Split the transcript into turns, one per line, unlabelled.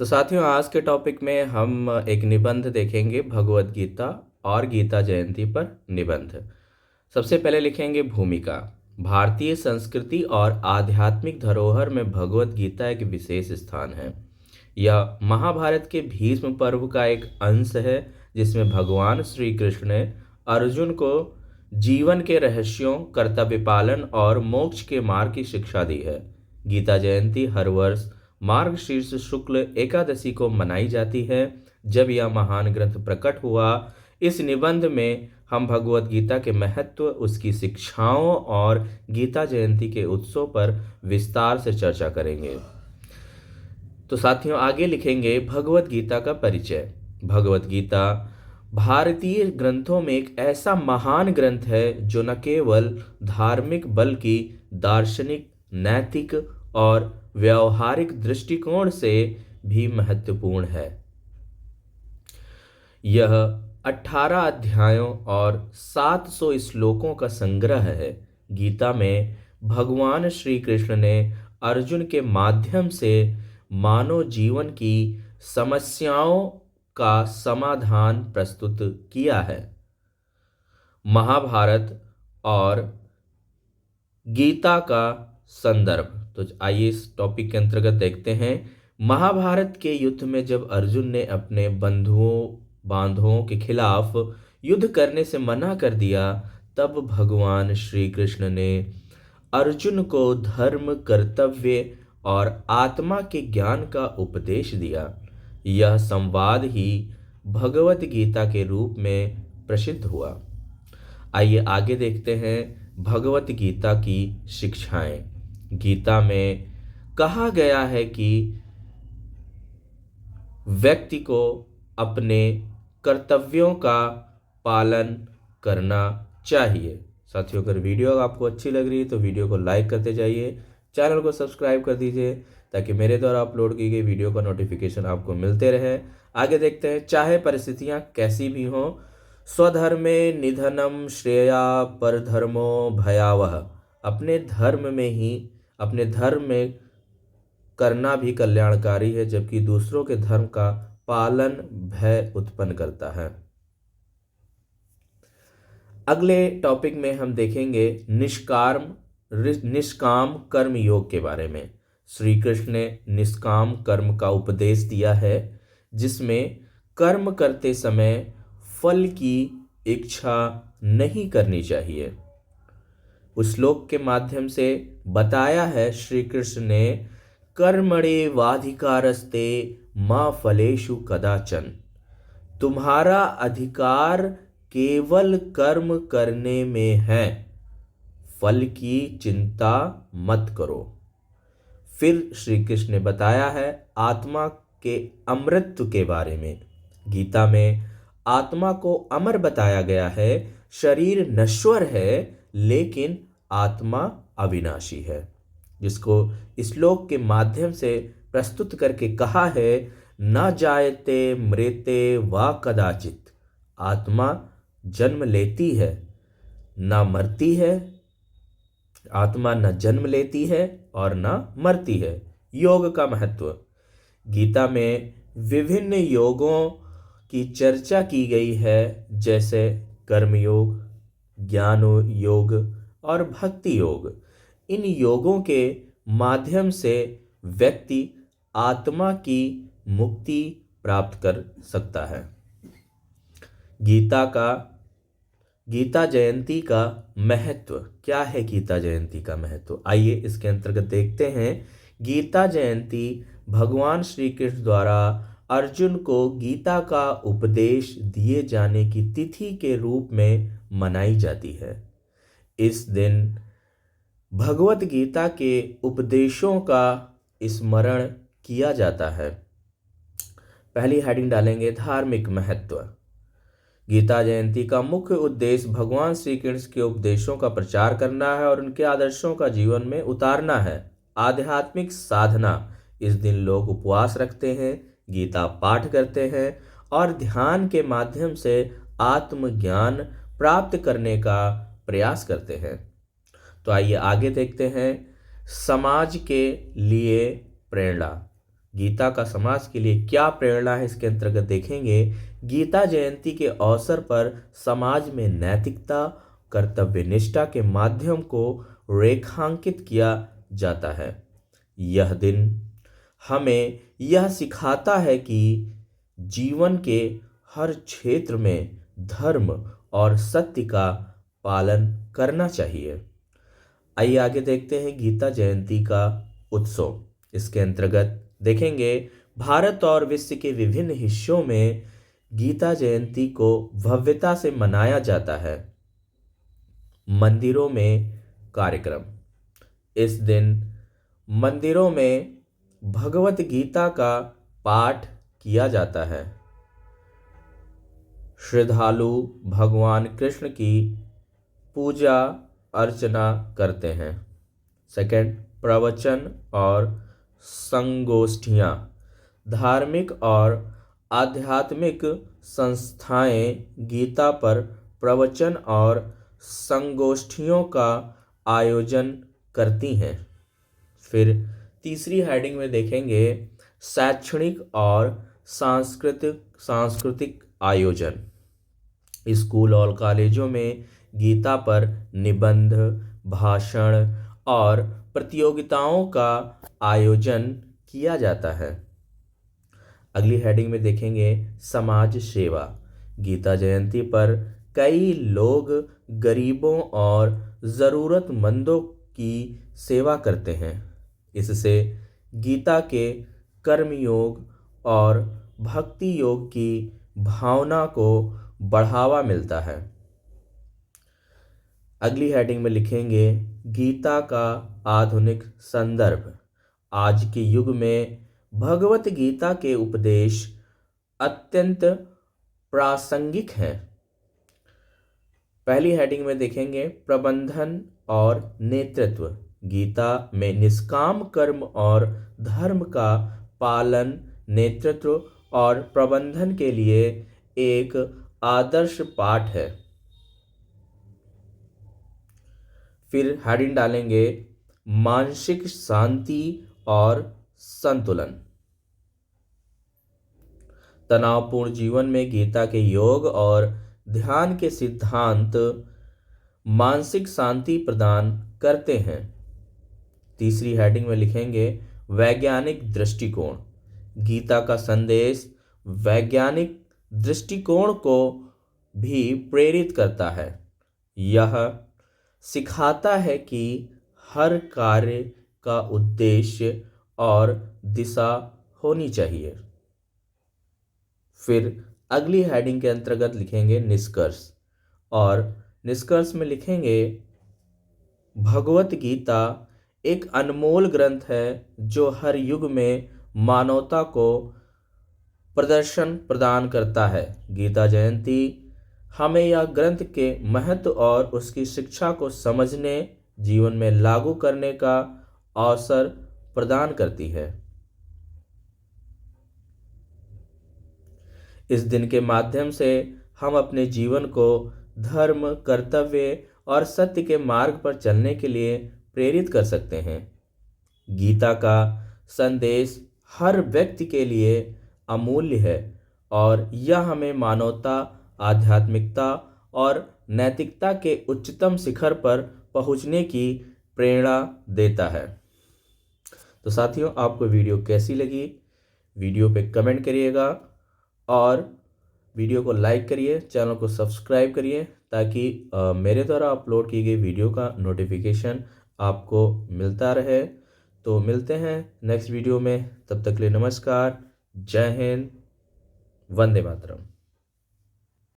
तो साथियों, आज के टॉपिक में हम एक निबंध देखेंगे भगवत गीता और गीता जयंती पर निबंध। सबसे पहले लिखेंगे भूमिका। भारतीय संस्कृति और आध्यात्मिक धरोहर में भगवत गीता एक विशेष स्थान है। यह महाभारत के भीष्म पर्व का एक अंश है, जिसमें भगवान श्री कृष्ण ने अर्जुन को जीवन के रहस्यों, कर्तव्य पालन और मोक्ष के मार्ग की शिक्षा दी है। गीता जयंती हर वर्ष मार्गशीर्ष शुक्ल एकादशी को मनाई जाती है, जब यह महान ग्रंथ प्रकट हुआ। इस निबंध में हम भगवत गीता के महत्व, उसकी शिक्षाओं और गीता जयंती के उत्सव पर विस्तार से चर्चा करेंगे। तो साथियों, आगे लिखेंगे भगवत गीता का परिचय। भगवत गीता भारतीय ग्रंथों में एक ऐसा महान ग्रंथ है जो न केवल धार्मिक बल्कि दार्शनिक, नैतिक और व्यावहारिक दृष्टिकोण से भी महत्वपूर्ण है। यह 18 अध्यायों और 700 श्लोकों का संग्रह है। गीता में भगवान श्री कृष्ण ने अर्जुन के माध्यम से मानव जीवन की समस्याओं का समाधान प्रस्तुत किया है। महाभारत और गीता का संदर्भ। तो आइए इस टॉपिक के अंतर्गत देखते हैं। महाभारत के युद्ध में जब अर्जुन ने अपने बांधवों के खिलाफ युद्ध करने से मना कर दिया, तब भगवान श्री कृष्ण ने अर्जुन को धर्म, कर्तव्य और आत्मा के ज्ञान का उपदेश दिया। यह संवाद ही भगवत गीता के रूप में प्रसिद्ध हुआ। आइए आगे देखते हैं भगवत गीता की शिक्षाएं। गीता में कहा गया है कि व्यक्ति को अपने कर्तव्यों का पालन करना चाहिए। साथियों, अगर वीडियो आपको अच्छी लग रही है तो वीडियो को लाइक करते जाइए, चैनल को सब्सक्राइब कर दीजिए ताकि मेरे द्वारा अपलोड की गई वीडियो का नोटिफिकेशन आपको मिलते रहे। आगे देखते हैं। चाहे परिस्थितियां कैसी भी हों, स्वधर्मे निधनम श्रेया परधर्मो भयावह। अपने धर्म में करना भी कल्याणकारी है, जबकि दूसरों के धर्म का पालन भय उत्पन्न करता है। अगले टॉपिक में हम देखेंगे निष्काम कर्म योग के बारे में। श्री कृष्ण ने निष्काम कर्म का उपदेश दिया है, जिसमें कर्म करते समय फल की इच्छा नहीं करनी चाहिए। उस श्लोक के माध्यम से बताया है श्री कृष्ण ने, कर्मणे वाधिकारस्ते मा फलेषु कदाचन। तुम्हारा अधिकार केवल कर्म करने में है, फल की चिंता मत करो। फिर श्री कृष्ण ने बताया है आत्मा के अमृतत्व के बारे में। गीता में आत्मा को अमर बताया गया है। शरीर नश्वर है, लेकिन आत्मा अविनाशी है, जिसको श्लोक के माध्यम से प्रस्तुत करके कहा है, न जायते मृते वा कदाचित। आत्मा जन्म लेती है, ना मरती है। आत्मा न जन्म लेती है और न मरती है। योग का महत्व। गीता में विभिन्न योगों की चर्चा की गई है, जैसे कर्मयोग, ज्ञान योग और भक्ति योग। इन योगों के माध्यम से व्यक्ति आत्मा की मुक्ति प्राप्त कर सकता है। गीता जयंती का महत्व क्या है? गीता जयंती का महत्व आइए इसके अंतर्गत देखते हैं। गीता जयंती भगवान श्री कृष्ण द्वारा अर्जुन को गीता का उपदेश दिए जाने की तिथि के रूप में मनाई जाती है। इस दिन भगवत गीता के उपदेशों का स्मरण किया जाता है। पहली हेडिंग डालेंगे धार्मिक महत्व। गीता जयंती का मुख्य उद्देश्य भगवान श्री कृष्ण के उपदेशों का प्रचार करना है और उनके आदर्शों का जीवन में उतारना है। आध्यात्मिक साधना। इस दिन लोग उपवास रखते हैं, गीता पाठ करते हैं और ध्यान के माध्यम से आत्मज्ञान प्राप्त करने का प्रयास करते हैं। तो आइए आगे देखते हैं। समाज के लिए प्रेरणा। गीता का समाज के लिए क्या प्रेरणा है, इसके अंतर्गत देखेंगे। गीता जयंती के अवसर पर समाज में नैतिकता, कर्तव्य निष्ठा के माध्यम को रेखांकित किया जाता है। यह दिन हमें यह सिखाता है कि जीवन के हर क्षेत्र में धर्म और सत्य का पालन करना चाहिए। आइए आगे देखते हैं गीता जयंती का उत्सव। इसके अंतर्गत देखेंगे भारत और विश्व के विभिन्न हिस्सों में गीता जयंती को भव्यता से मनाया जाता है। मंदिरों में कार्यक्रम। इस दिन मंदिरों में भगवत गीता का पाठ किया जाता है। श्रद्धालु भगवान कृष्ण की पूजा अर्चना करते हैं। सेकंड, प्रवचन और संगोष्ठियाँ। धार्मिक और आध्यात्मिक संस्थाएं गीता पर प्रवचन और संगोष्ठियों का आयोजन करती हैं। फिर तीसरी हेडिंग में देखेंगे शैक्षणिक और सांस्कृतिक आयोजन। स्कूल और कॉलेजों में गीता पर निबंध, भाषण और प्रतियोगिताओं का आयोजन किया जाता है। अगली हेडिंग में देखेंगे समाज सेवा। गीता जयंती पर कई लोग गरीबों और ज़रूरतमंदों की सेवा करते हैं। इससे गीता के कर्मयोग और भक्ति योग की भावना को बढ़ावा मिलता है। अगली हेडिंग में लिखेंगे गीता का आधुनिक संदर्भ। आज के युग में भगवत गीता के उपदेश अत्यंत प्रासंगिक हैं। पहली हेडिंग में देखेंगे प्रबंधन और नेतृत्व। गीता में निष्काम कर्म और धर्म का पालन नेतृत्व और प्रबंधन के लिए एक आदर्श पाठ है। फिर हेडिंग डालेंगे मानसिक शांति और संतुलन। तनावपूर्ण जीवन में गीता के योग और ध्यान के सिद्धांत मानसिक शांति प्रदान करते हैं। तीसरी हेडिंग में लिखेंगे वैज्ञानिक दृष्टिकोण। गीता का संदेश वैज्ञानिक दृष्टिकोण को भी प्रेरित करता है। यह सिखाता है कि हर कार्य का उद्देश्य और दिशा होनी चाहिए। फिर अगली हेडिंग के अंतर्गत लिखेंगे निष्कर्ष, और निष्कर्ष में लिखेंगे भगवत गीता एक अनमोल ग्रंथ है जो हर युग में मानवता को प्रदर्शन प्रदान करता है। गीता जयंती हमें यह ग्रंथ के महत्व और उसकी शिक्षा को समझने, जीवन में लागू करने का अवसर प्रदान करती है। इस दिन के माध्यम से हम अपने जीवन को धर्म, कर्तव्य और सत्य के मार्ग पर चलने के लिए प्रेरित कर सकते हैं। गीता का संदेश हर व्यक्ति के लिए अमूल्य है और यह हमें मानवता, आध्यात्मिकता और नैतिकता के उच्चतम शिखर पर पहुंचने की प्रेरणा देता है। तो साथियों, आपको वीडियो कैसी लगी? वीडियो पे कमेंट करिएगा और वीडियो को लाइक करिए, चैनल को सब्सक्राइब करिए ताकि मेरे द्वारा अपलोड की गई वीडियो का नोटिफिकेशन आपको मिलता रहे। तो मिलते हैं नेक्स्ट वीडियो में, तब तक के लिए नमस्कार, जय हिंद, वंदे मातरम।